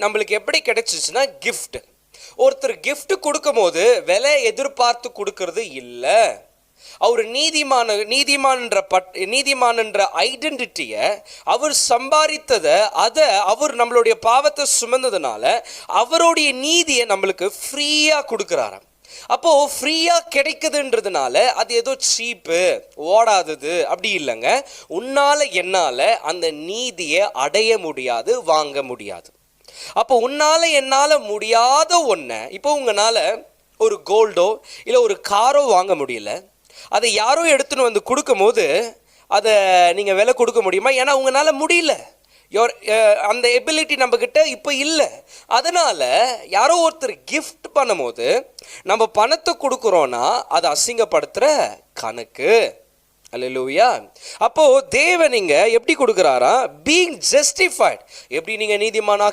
நம்மளுக்கு எப்படி கிடைச்சிச்சுன்னா கிஃப்ட். ஒருத்தர் கிஃப்ட் கொடுக்கும் போது விலை எதிர்பார்த்து கொடுக்கறது இல்லை. அவர் நீதிமான்ன்ற ஐடென்டிட்டியை அவர் சம்பாதித்ததை அவர் நம்மளுடைய பாவத்தை சுமந்ததுனால அவருடைய நீதியை நம்மளுக்கு ஃப்ரீயாக கொடுக்குறாராம். அப்போது ஃப்ரீயாக கிடைக்குதுன்றதுனால அது ஏதோ சீப்பு ஓடாதது அப்படி இல்லைங்க. உன்னால் என்னால் அந்த நீதியை அடைய முடியாது, வாங்க முடியாது. அப்போ உன்னால் என்னால் முடியாத ஒன்றை இப்போ உங்களால் ஒரு கோல்டோ இல்லை ஒரு காரோ வாங்க முடியல. அதை யாரோ எடுத்துன்னு வந்து கொடுக்கும் போது அதை நீங்கள் விலை கொடுக்க முடியுமா? ஏன்னா உங்களால் முடியல. அந்த எபிலிட்டி நம்மக்கிட்ட இப்போ இல்லை. அதனால் யாரோ ஒருத்தர் கிஃப்ட் பண்ணும் போது நம்ம பணத்தை கொடுக்குறோன்னா அதை அசிங்கப்படுத்துகிற கணக்கு. அல்லேலூயா. அப்போது தேவன் நீங்கள் எப்படி கொடுக்குறாரா? Being justified. எப்படி நீங்கள் நீதிமானா